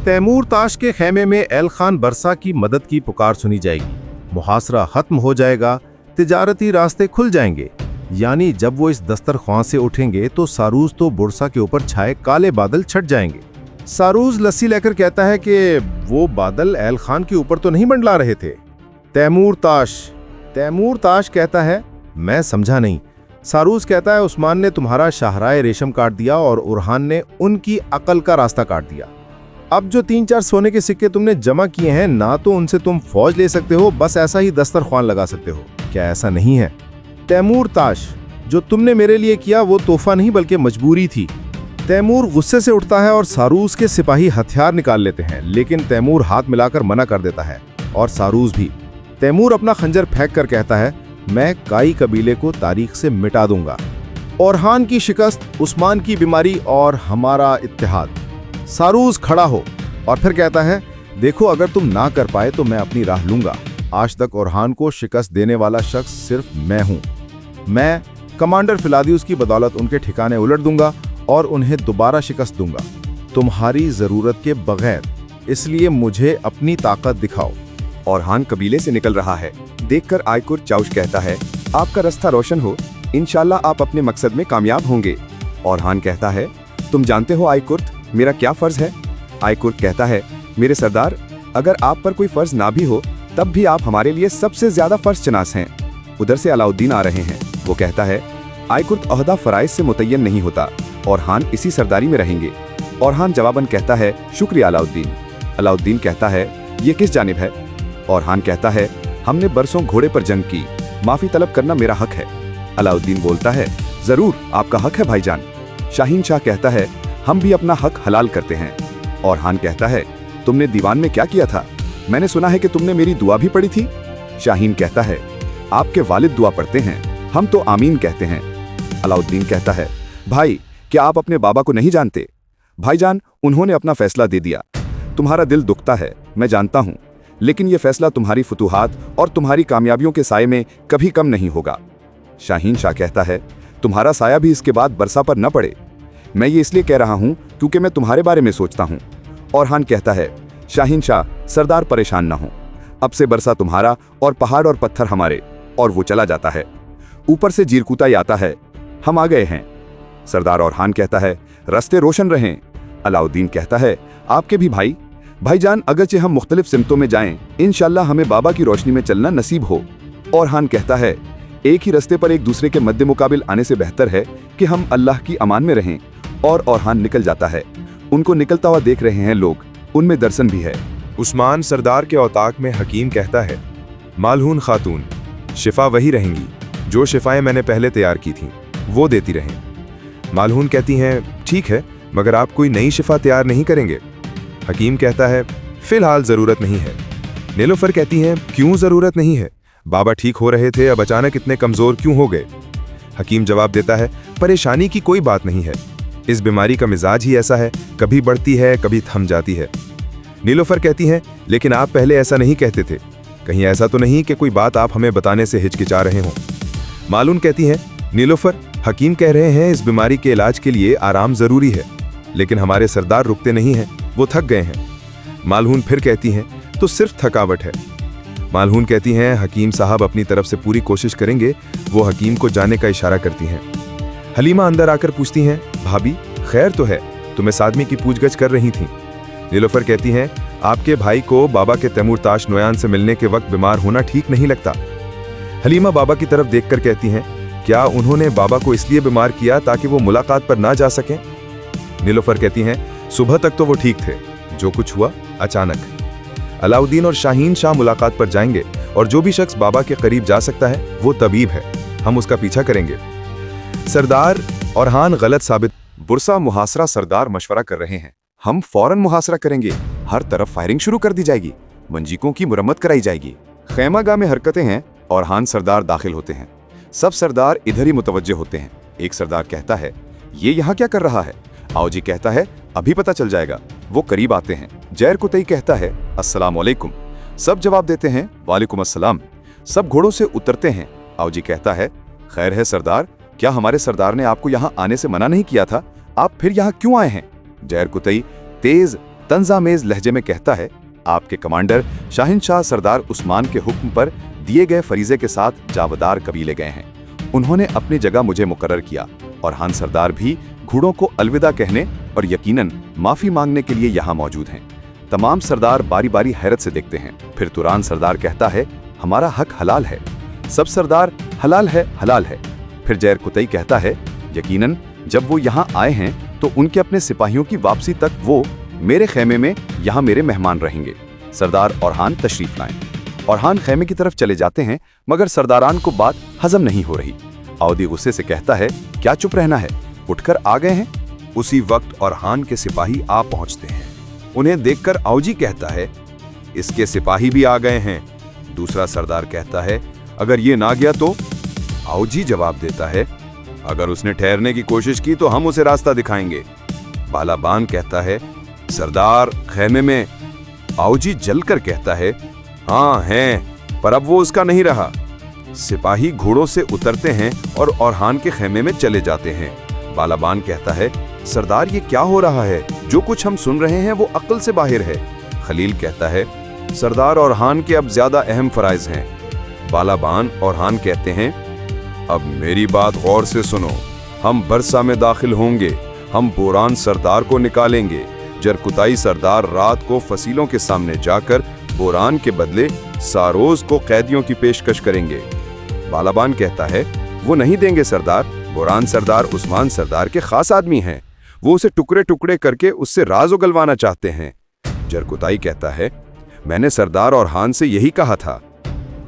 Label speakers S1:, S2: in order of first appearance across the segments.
S1: तैमूर ताश के खेमे में एल खान बरसा की मदद की पुकार सुनी जाएगी। मुहासरा खत्म हो जाएगा, तिजारती रास्ते खुल जाएंगे। यानी जब वो इस दस्तरख्वां से उठेंगे तो सारूज तो बुरसा के ऊपर छाए काले बादल छट जाएंगे। सारूज लस्सी लेकर कहता है कि वो बादल एल खान के ऊपर तो नहीं मंडला रहे थे। तैमूर ताश कहता है, मैं समझा नहीं। सारूज कहता है, उस्मान ने तुम्हारा शाहराए रेशम काट दिया और उरहान ने उनकी अकल का रास्ता काट दिया। अब जो 3-4 सोने के सिक्के तुमने जमा किए हैं, ना तो उनसे तुम फौज ले सकते हो, बस ऐसा ही दस्तरख्वान लगा सकते हो। क्या ऐसा नहीं है? तैमूर ताश, जो तुमने मेरे लिए किया वो तोहफा नहीं बल्कि मजबूरी थी। तैमूर गुस्से से उठता है और सारूज के सिपाही हथियार निकाल लेते हैं, लेकिन तैमूर हाथ मिलाकर मना कर देता है और सारूज भी। तैमूर अपना खंजर फेंक कर कहता है, मैं काई कबीले को तारीख से मिटा दूंगा। ओरहान की शिकस्त, उस्मान की बीमारी और हमारा इत्तेहाद। सारूज खड़ा हो और फिर कहता है, देखो अगर तुम ना कर पाए तो मैं अपनी राह लूंगा। आज तक ओरहान को शिकस्त देने वाला शख्स सिर्फ मैं हूं। मैं कमांडर फिलादियुस की बदौलत उनके ठिकाने उलट दूंगा और उन्हें दोबारा शिकस्त दूंगा, तुम्हारी जरूरत के बगैर। इसलिए मुझे अपनी ताकत दिखाओ।
S2: ओरहान कबीले से निकल रहा है। देखकर आयकुर्त चाउश कहता है, आपका रास्ता रोशन हो, इंशाल्लाह आप अपने मकसद में कामयाब होंगे। ओरहान कहता है, तुम जानते हो आयकुर्त, मेरा क्या फर्ज है? आयकुर्त कहता है, मेरे सरदार, अगर आप पर कोई फर्ज ना भी हो तब भी आप हमारे लिए सबसे ज्यादा फर्ज चनास हैं। उधर से अलाउद्दीन आ रहे हैं। वो कहता है, आयकुर्त ओहदा फराइज से मुतय्यन नहीं होता, ओरहान इसी सरदारी में रहेंगे। ओरहान जवाबन कहता है, शुक्रिया अलाउद्दीन। अलाउद्दीन कहता है, ये किस जानिब है? ओरहान कहता है, हमने बरसों घोड़े पर जंग की, माफी तलब करना मेरा हक है। अलाउद्दीन बोलता है, जरूर आपका हक है भाईजान। शाहीन शाह कहता है, हम भी अपना हक हलाल करते हैं। ओरहान कहता है, तुमने दीवान में क्या किया था? मैंने सुना है कि तुमने मेरी दुआ भी पढ़ी थी। शाहीन कहता है, आपके वालिद दुआ पढ़ते हैं, हम तो आमीन कहते हैं। अलाउद्दीन कहता है, भाई क्या आप अपने बाबा को नहीं जानते? भाईजान, उन्होंने अपना फैसला दे दिया। तुम्हारा दिल दुखता है, मैं जानता हूं, लेकिन यह फैसला तुम्हारी फुतूहात और तुम्हारी कामयाबियों के साये में कभी कम नहीं होगा। शाहीन शाह कहता है, तुम्हारा साया भी इसके बाद बरसा पर न पड़े। मैं ये इसलिए कह रहा हूं क्योंकि मैं तुम्हारे बारे में सोचता हूं। ओरहान कहता है, शाहीन शाह, सरदार परेशान ना हो, अब से बरसा तुम्हारा और पहाड़ और पत्थर हमारे। और वो चला जाता है। ऊपर से जीरकूता आता है, हम आ गए हैं। सरदार ओरहान कहता है, रास्ते रोशन रहें। अलाउद्दीन कहता है, आपके भी भाई। भाईजान, अगरचे हम मुख्तलिफ सिमतों में जाएं, इंशाल्लाह हमें बाबा की रोशनी में चलना नसीब हो। ओरहान कहता है, एक ही रास्ते पर एक दूसरे के मद्दे मुकाबिल आने से बेहतर है कि हम अल्लाह की अमान में रहें। और ओरहान निकल जाता है। उनको निकलता हुआ देख रहे हैं लोग, उनमें दर्शन भी है।
S3: उस्मान सरदार के औताक में हकीम कहता है, मालहून खातून, शिफा वही रहेंगी जो शिफाएं मैंने पहले तैयार की थीं, वो देती रहें। मालहून कहती हैं, ठीक है, मगर आप कोई नई शिफा तैयार नहीं करेंगे? हकीम कहता है, फिलहाल ज़रूरत नहीं है। नीलोफर कहती हैं, क्यों ज़रूरत नहीं है? बाबा ठीक हो रहे थे, अब अचानक इतने कमज़ोर क्यों हो गए? हकीम जवाब देता है, परेशानी की कोई बात नहीं है, इस बीमारी का मिजाज ही ऐसा है, कभी बढ़ती है कभी थम जाती है। नीलोफर कहती हैं, लेकिन आप पहले ऐसा नहीं कहते थे, कहीं ऐसा तो नहीं कि कोई बात आप हमें बताने से हिचकिचा रहे हों? मालून कहती हैं, नीलोफर, हकीम कह रहे हैं इस बीमारी के इलाज के लिए आराम ज़रूरी है, लेकिन हमारे सरदार रुकते नहीं हैं, वो थक गए हैं। मालहून फिर कहती हैं, तो सिर्फ थकावट है। मालहून कहती हैं, हकीम साहब अपनी तरफ से पूरी कोशिश करेंगे। वो हकीम को जाने का इशारा करती हैं। हलीमा अंदर आकर पूछती हैं, भाभी खैर तो है, तुम्हें सादमी की पूछगछ कर रही थीं। नीलोफर कहती हैं, आपके भाई को बाबा के तैमूर ताश नोयान से मिलने के वक्त बीमार होना ठीक नहीं लगता। हलीमा बाबा की तरफ देखकर कहती हैं, क्या उन्होंने बाबा को इसलिए बीमार किया ताकि वो मुलाकात पर ना जा सकें? नीलोफर कहती हैं, सुबह तक तो वो ठीक थे, जो कुछ हुआ अचानक। अलाउद्दीन और शाहीन शाह मुलाकात पर जाएंगे और जो भी शख्स बाबा के करीब जा सकता है वो तबीब है, हम उसका पीछा करेंगे। सरदार ओरहान गलत साबित।
S2: बुरसा मुहासरा सरदार मशवरा कर रहे हैं, हम फौरन मुहासरा करेंगे, हर तरफ फायरिंग शुरू कर दी जाएगी, मंजीकों की मुरम्मत कराई जाएगी। खैमागाह में हरकतें हैं, ओरहान सरदार दाखिल होते हैं। सब सरदार इधर ही मुतवज्जे होते हैं। एक सरदार कहता है, ये यहाँ क्या कर रहा है? आओजी कहता है, अभी पता चल जाएगा। वो करीब आते हैं। जैर कुतई कहता है, अस्सलाम वालेकुम। सब जवाब देते हैं, वालेकुम अस्सलाम। सब घोड़ों से उतरते हैं। आओजी कहता है, खैर है सरदार, क्या हमारे सरदार ने आपको यहाँ आने से मना नहीं किया था? आप फिर यहाँ क्यों आए हैं? जैर कुतई तेज तंजामेज लहजे में कहता है, आपके कमांडर शाहिनशाह सरदार उस्मान के हुक्म पर दिए गए फरीजे के साथ जावदार कबीले गए हैं। उन्होंने अपनी जगह मुझे मुकर्रर किया और हान सरदार भी घोड़ों को अलविदा कहने और यकीनन माफी मांगने के लिए यहाँ मौजूद हैं। तमाम सरदार बारी बारी हैरत से देखते हैं। फिर तुरान सरदार कहता है, हमारा हक हलाल है। सब सरदार हलाल है, हलाल है। फिर जैर कुतई कहता है, यकीनन जब वो यहाँ आए हैं तो उनके अपने सिपाहियों की वापसी तक वो मेरे खेमे में यहाँ मेरे मेहमान रहेंगे। सरदार औरहान तशरीफ लाएं। औरहान खेमे की तरफ चले जाते हैं, मगर सरदारान को बात हजम नहीं हो रही। आउदी गुस्से से कहता है, क्या चुप रहना है, उठकर आ गए हैं।
S3: उसी वक्त औरहान के सिपाही आ पहुंचते हैं। उन्हें देखकर आउजी कहता है, इसके सिपाही भी आ गए हैं। दूसरा सरदार कहता है, अगर ये ना गया तो? आउजी जवाब देता है, अगर उसने ठहरने की कोशिश की तो हम उसे रास्ता दिखाएंगे। बालाबान कहता है, सरदार खेमे में? आउजी जलकर कहता है, हाँ हैं, पर अब वो उसका नहीं रहा। सिपाही घोड़ों से उतरते हैं और औरहान के खेमे में चले जाते हैं। बालाबान कहता है, सरदार ये क्या हो रहा है? जो कुछ हम सुन रहे हैं वो अक्ल से बाहर है। खलील कहता है, सरदार औरहान के अब ज्यादा अहम फराइज हैं। बालाबान औरहान कहते हैं, अब मेरी बात गौर से सुनो। हम बरसा में दाखिल होंगे। हम बोरान सरदार को निकालेंगे। जरकुताई सरदार रात को फसीलों के सामने जाकर बोरान के बदले सारोज को कैदियों की पेशकश करेंगे। बालाबान कहता है, वो नहीं देंगे सरदार। बोरान सरदार उस्मान सरदार के खास आदमी हैं। वो उसे टुकड़े टुकड़े करके उससे राज उगलवाना चाहते हैं। जरकुताई कहता है, मैंने सरदार औरहान से यही कहा था।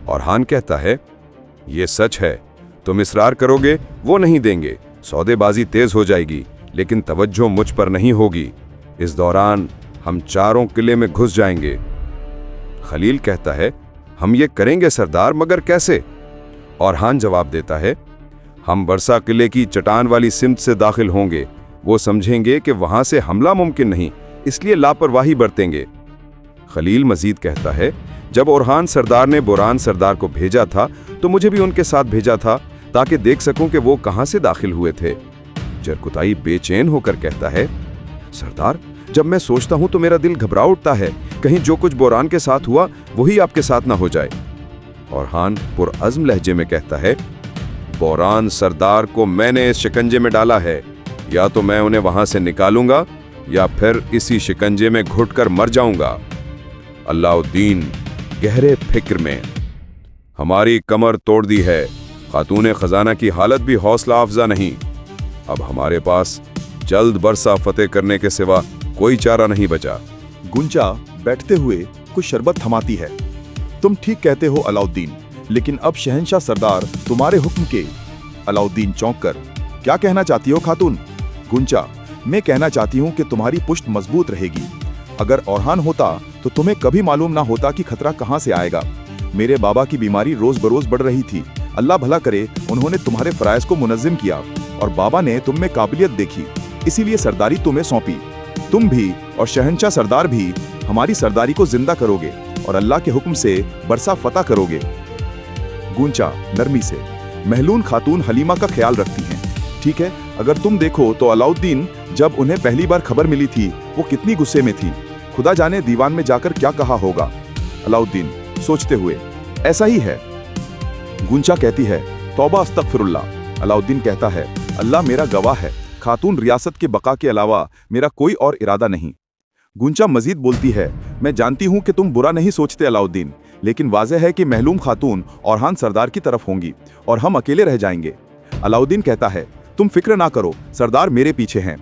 S3: औरहान कहता है, ये सच है। तुम इसरार करोगे, वो नहीं देंगे। सौदेबाजी तेज हो जाएगी, लेकिन तवज्जो मुझ पर नहीं होगी। इस दौरान हम चारों किले में घुस जाएंगे। खलील कहता है, हम ये करेंगे सरदार, मगर कैसे? औरहान जवाब देता है, हम बरसा किले की चट्टान वाली सिमत से दाखिल होंगे। वो समझेंगे कि वहां से हमला मुमकिन नहीं, इसलिए लापरवाही बरतेंगे। खलील मजीद कहता है, जब औरहान सरदार ने बोरान सरदार को भेजा था तो मुझे भी उनके साथ भेजा था, ताकि देख सकूं कि वो कहां से दाखिल हुए थे। जरकुताई बेचैन होकर कहता है, सरदार, जब मैं सोचता हूं तो मेरा दिल घबरा उठता है, कहीं जो कुछ बोरान के साथ हुआ वही आपके साथ ना हो जाए। औरहान पुरअज़्म लहजे में कहता है, बोरान सरदार को मैंने इस शिकंजे में डाला है। या तो मैं उन्हें वहां से निकालूंगा या फिर इसी शिकंजे में घुटकर मर जाऊंगा। अलाउद्दीन गहरे फिक्र में, हमारी कमर तोड़ दी है। खातून खजाना की हालत भी हौसला अफजा नहीं। अब हमारे पास जल्द बरसा फतेह करने के सिवा कोई चारा नहीं बचा।
S4: गुंजा बैठते हुए कुछ शरबत थमाती है। तुम ठीक कहते हो अलाउद्दीन, लेकिन अब शहंशाह सरदार तुम्हारे हुक्म के। अलाउद्दीन चौंक कर, क्या कहना चाहती हो खातून? गुंजा, मैं कहना चाहती हूँ कि तुम्हारी पुश्त मजबूत रहेगी। अगर औरहान होता तो तुम्हें कभी मालूम ना होता कि खतरा कहाँ से आएगा। मेरे बाबा की बीमारी रोज बरोज बढ़ रही थी। अल्लाह भला करे, उन्होंने तुम्हारे फराइज को मुनज़्ज़म किया और बाबा ने तुम में काबिलियत देखी, इसीलिए सरदारी तुम्हें सौंपी। तुम भी और शहंशाह सरदार भी हमारी सरदारी को जिंदा करोगे और अल्लाह के हुक्म से बरसा फतह करोगे। गुंचा नरमी से, महलून खातून हलीमा का ख्याल रखती हैं। ठीक है, अगर तुम देखो तो अलाउद्दीन जब उन्हें पहली बार खबर मिली थी वो कितनी गुस्से में थी। खुदा जाने दीवान में जाकर क्या कहा होगा। अलाउद्दीन सोचते हुए, ऐसा ही है। गुंचा कहती है, तौबा अस्तगफिरुल्लाह। अलाउद्दीन कहता है, अल्लाह मेरा गवाह है, खातून रियासत के बका के अलावा मेरा कोई और इरादा नहीं। गुंचा मजीद बोलती है, मैं जानती हूँ कि तुम बुरा नहीं सोचते अलाउद्दीन, लेकिन वाज़ेह है कि महलूम खातून औरहान सरदार की तरफ होंगी और हम अकेले रह जाएंगे। अलाउद्दीन कहता है, तुम फिक्र ना करो, सरदार मेरे पीछे हैं।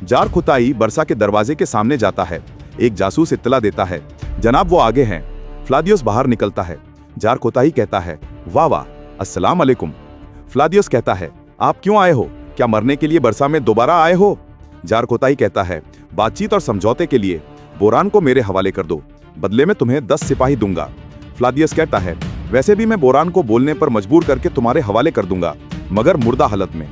S4: जार खुताई बरसा के दरवाजे के सामने जाता है। एक जासूस इत्तला देता है, जनाब वो आगे हैं। फ्लादियोस बाहर निकलता है। जार खुताई कहता है, वाह वाह, अस्सलाम अलैकुम। फ्लादियोस कहता है, आप क्यों आए हो? क्या मरने के लिए बरसा में दोबारा आए हो? जार खुताई कहता है, बातचीत और समझौते के लिए। बोरान को मेरे हवाले कर दो, बदले में तुम्हें 10 सिपाही दूंगा। फ्लादियस कहता है, वैसे भी मैं बोरान को बोलने पर मजबूर करके तुम्हारे हवाले कर दूंगा, मगर मुर्दा हालत में।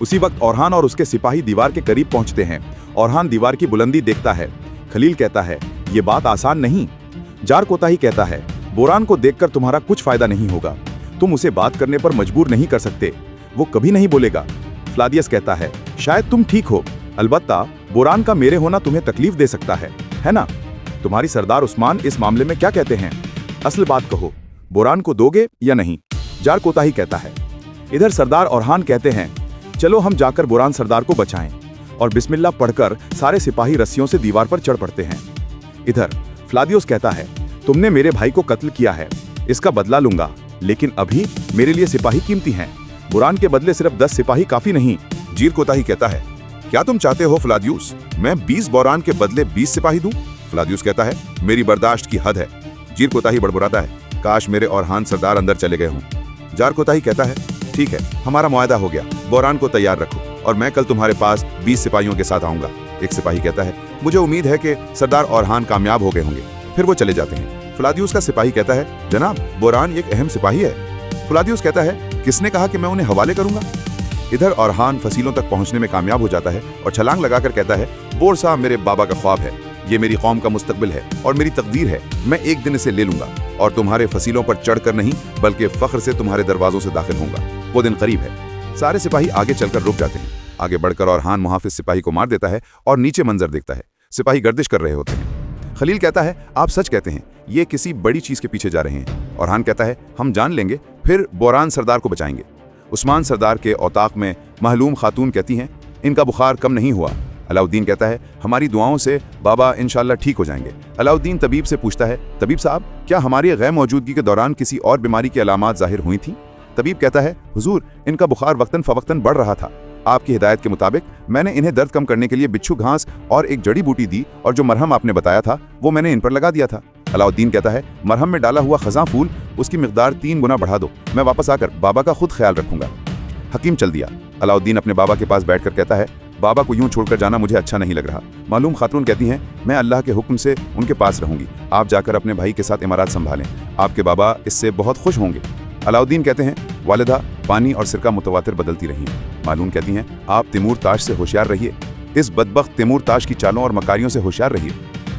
S4: उसी वक्त औरहान और उसके सिपाही दीवार के करीब पहुंचते हैं। औरहान दीवार की बुलंदी देखता है। खलील कहता है, ये बात आसान नहीं। जार कोताही कहता है, बोरान को देखकर तुम्हारा कुछ फायदा नहीं होगा। तुम उसे बात करने पर मजबूर नहीं कर सकते, वो कभी नहीं बोलेगा। फ्लादियस कहता है, शायद तुम ठीक हो, अलबत्ता बोरान का मेरे होना तुम्हें तकलीफ दे सकता है ना? तुम्हारी सरदार उस्मान इस मामले में क्या कहते हैं? असल बात कहो, बोरान को दोगे या नहीं? जार कोताही कहता है। इधर सरदार औरहान कहते हैं, चलो हम जाकर बोरान सरदार को बचाएं, और बिस्मिल्लाह पढ़कर सारे सिपाही रस्सियों से दीवार पर चढ़ पड़ते हैं। इधर फ्लादियोस कहता है, तुमने मेरे भाई को कत्ल किया है, इसका बदला लूंगा, लेकिन अभी मेरे लिए सिपाही कीमती हैं। बोरान के बदले सिर्फ 10 सिपाही काफी नहीं।
S3: जीर कोताही कहता है, क्या तुम चाहते हो फ्लादियुस, मैं 20 बोरान के बदले 20 सिपाही दूं? फ्लादियुस कहता है, मेरी बर्दाश्त की हद है। जीर कोताही बड़बड़ाता है, काश मेरे औरहान सरदार अंदर चले गए हों। जार कोताही कहता है, ठीक है, हमारा मुआहदा हो गया, बोरान को तैयार रखो और मैं कल तुम्हारे पास 20 सिपाहियों के साथ आऊंगा। एक सिपाही कहता है, मुझे उम्मीद है कि सरदार औरहान कामयाब हो गए होंगे। फिर वो चले जाते हैं। फ्लादियुस का सिपाही कहता है, जनाब बोरान एक अहम सिपाही है। फ्लादियुस कहता है, किसने कहा कि मैं उन्हें हवाले करूंगा? इधर औरहान फसीलों तक पहुंचने में कामयाब हो जाता है और छलांग लगाकर कहता है, बोर साहब मेरे बाबा का ख्वाब है, ये मेरी कौम का मुस्तकबिल है और मेरी तकदीर है। मैं एक दिन इसे ले लूंगा और तुम्हारे फसीलों पर चढ़कर नहीं बल्कि फख्र से तुम्हारे दरवाजों से दाखिल होऊंगा। वो दिन करीब है। सारे सिपाही आगे चलकर रुक जाते हैं। आगे बढ़कर औरहान मुहाफिज सिपाही को मार देता है और नीचे मंजर देखता है। सिपाही गर्दिश कर रहे होते हैं। खलील कहता है, आप सच कहते हैं, ये किसी बड़ी चीज के पीछे जा रहे हैं। औरहान कहता है, हम जान लेंगे, फिर बोरान सरदार को बचाएंगे। उस्मान सरदार के औताक में महलूम खातून कहती हैं, इनका बुखार कम नहीं हुआ। अलाउद्दीन कहता है, हमारी दुआओं से बाबा इंशाल्लाह ठीक हो जाएंगे। अलाउद्दीन तबीब से पूछता है, तबीब साहब क्या हमारी गैर मौजूदगी के दौरान किसी और बीमारी की अलामात जाहिर हुई थी? तबीब कहता है, हुजूर इनका बुखार वक्तन फवक्तन बढ़ रहा था। आपकी हिदायत के मुताबिक मैंने इन्हें दर्द कम करने के लिए बिच्छू घास और एक जड़ी बूटी दी और जो मरहम आपने बताया था वो मैंने इन पर लगा दिया था। अलाउद्दीन कहता है, मरहम में डाला हुआ खज़ां फूल उसकी मिकदार 3 गुना बढ़ा दो, मैं वापस आकर बाबा का खुद ख्याल रखूंगा। हकीम चल दिया। अलाउद्दीन अपने बाबा के पास बैठकर कहता है, बाबा को यूं छोड़कर जाना मुझे अच्छा नहीं लग रहा। मालूम खातून कहती हैं, मैं अल्लाह के हुक्म से उनके पास रहूंगी, आप जाकर अपने भाई के साथ इमारत संभालें, आपके बाबा इससे बहुत खुश होंगे। अलाउद्दीन कहते हैं, वालिदा पानी और सिरका मुतवातिर बदलती रही हैं। मालूम कहती हैं, आप तिमूर ताश से होशियार रहिए, इस बदबख्त तिमूर ताश की चालों और मकारियों से होशियार रहिए।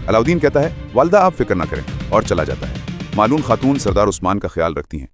S3: अलाउद्दीन कहता है, वालिदा आप फिक्र ना करें, और चला जाता है। मालूम खातून सरदार उस्मान का ख्याल रखती हैं।